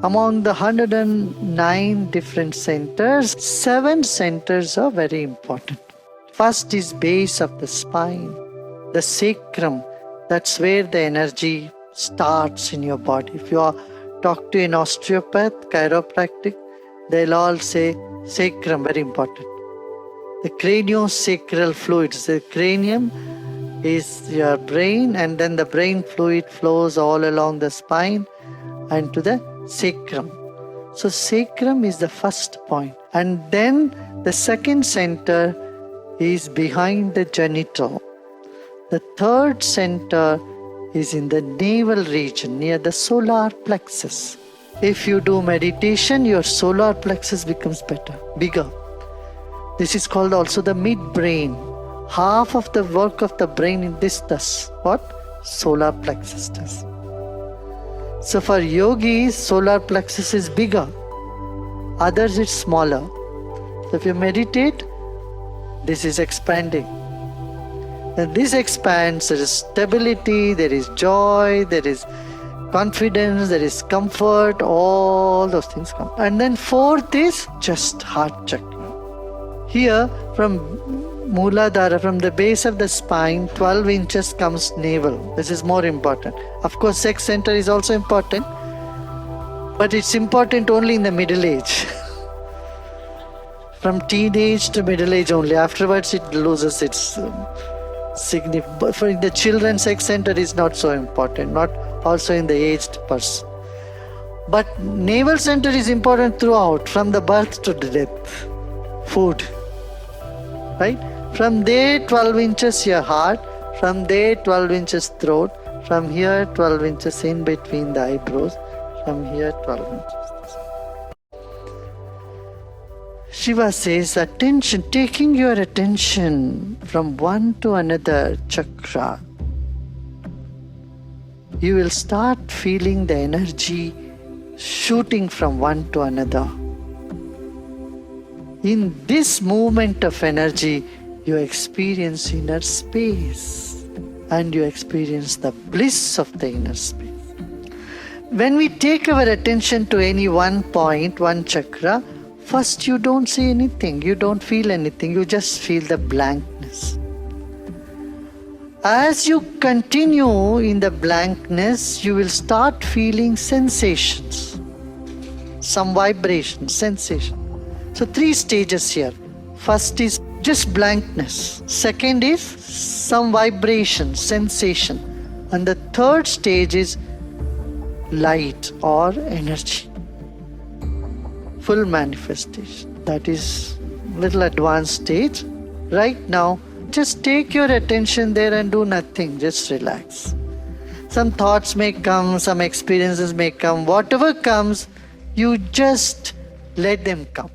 Among the 109 different centers, 7 centers are very important. First is base of the spine, the sacrum. That's where the energy starts in your body. If you talk to an osteopath, chiropractic, they'll all say sacrum, very important. The craniosacral fluids, the cranium is your brain, and then the brain fluid flows all along the spine and to the sacrum. So sacrum is the first point. And then the second center is behind the genital. The third center is in the navel region near the solar plexus. If you do meditation, your solar plexus becomes bigger. This is called also the midbrain. Half of the work of the brain in this does what? Solar plexus does. So for yogis, solar plexus is bigger. Others it's smaller. So if you meditate, this is expanding. And this expands, there is stability, there is joy, there is confidence, there is comfort, all those things come. And then fourth is just heart chakra. Here from Mooladhara, from the base of the spine, 12 inches comes navel. This is more important. Of course, sex center is also important, but it's important only in the middle age. From teenage to middle age only. Afterwards, it loses its significance. But for the children, sex center is not so important, not also in the aged person. But navel center is important throughout, from the birth to the death. Food. Right? From there 12 inches your heart, from there 12 inches throat, from here 12 inches in between the eyebrows, from here 12 inches. Shiva says, attention, taking your attention from one to another chakra, you will start feeling the energy shooting from one to another. In this movement of energy, you experience inner space and you experience the bliss of the inner space. When we take our attention to any one point, one chakra, first you don't see anything, you don't feel anything, you just feel the blankness. As you continue in the blankness, you will start feeling sensations, some vibration, sensation. So 3 stages here. First is just blankness. Second is some vibration, sensation. And the third stage is light or energy. Full manifestation. That is little advanced stage. Right now, just take your attention there and do nothing. Just relax. Some thoughts may come, some experiences may come. Whatever comes, you just let them come.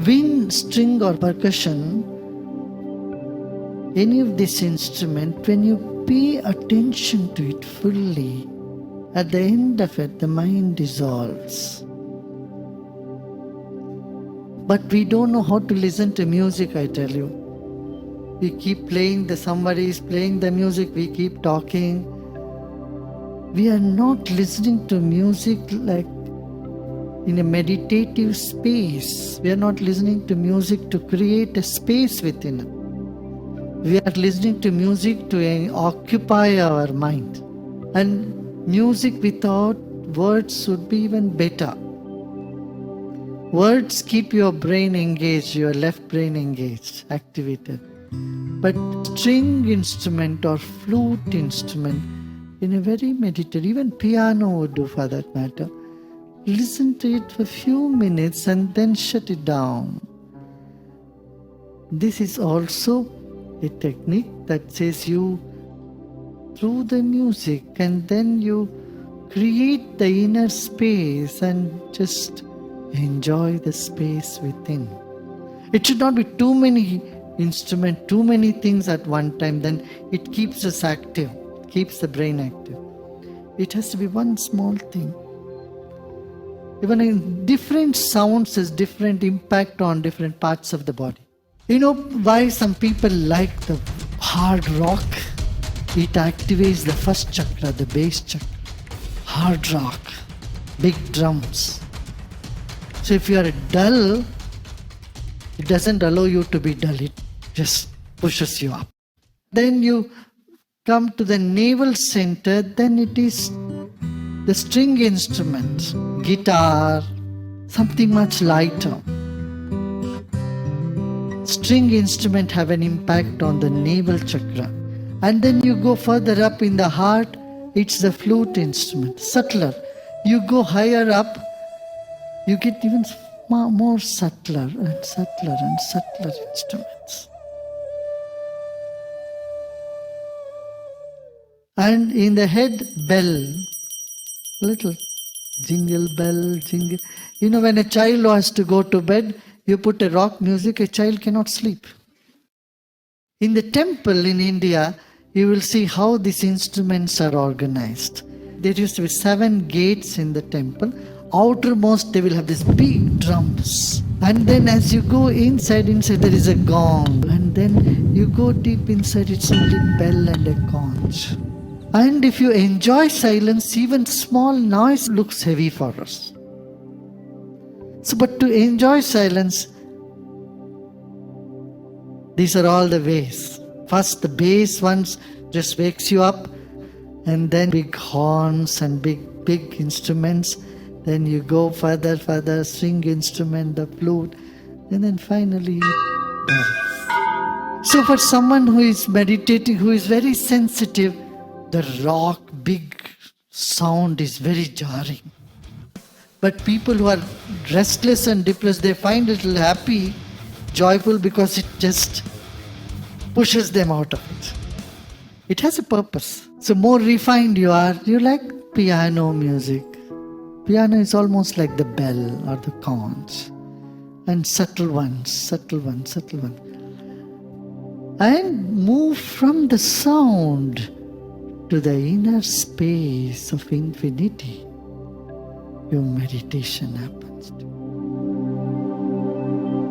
Wind, string or percussion, any of this instrument, when you pay attention to it fully, at the end of it, the mind dissolves. But we don't know how to listen to music, I tell you. We keep playing, somebody is playing the music, we keep talking. We are not listening to music like in a meditative space. We are not listening to music to create a space within it. We are listening to music to occupy our mind. And music without words would be even better. Words keep your brain engaged, your left brain engaged, activated. But string instrument or flute instrument, in a very meditative, even piano would do for that matter, listen to it for a few minutes and then shut it down. This is also a technique that says you through the music and then you create the inner space and just enjoy the space within. It should not be too many instruments, too many things at one time, then it keeps us active, keeps the brain active. It has to be one small thing. Even in different sounds has different impact on different parts of the body. You know why some people like the hard rock? It activates the first chakra, the base chakra. Hard rock, big drums. So if you are dull, it doesn't allow you to be dull. It just pushes you up. Then you come to the navel center, then it is the string instruments, guitar, something much lighter. String instruments have an impact on the navel chakra. And then you go further up in the heart, it's the flute instrument, subtler. You go higher up, you get even more subtler and subtler and subtler instruments. And in the head, bell, little jingle bell, jingle. You know, when a child has to go to bed, you put a rock music, a child cannot sleep. In the temple in India, you will see how these instruments are organized. There used to be 7 gates in the temple. Outermost, they will have these big drums. And then as you go inside there is a gong. And then you go deep inside, it's only bell and a conch. And if you enjoy silence, even small noise looks heavy for us. So, but to enjoy silence, these are all the ways. First, the bass ones just wakes you up, and then big horns and big instruments. Then you go further, string instrument, the flute, and then finally bells. So for someone who is meditating, who is very sensitive, the rock, big sound is very jarring. But people who are restless and depressed, they find it happy, joyful, because it just pushes them out of it. It has a purpose. So more refined you are, you like piano music. Piano is almost like the bell or the conch. And subtle ones. And move from the sound to the inner space of infinity. Your meditation happens.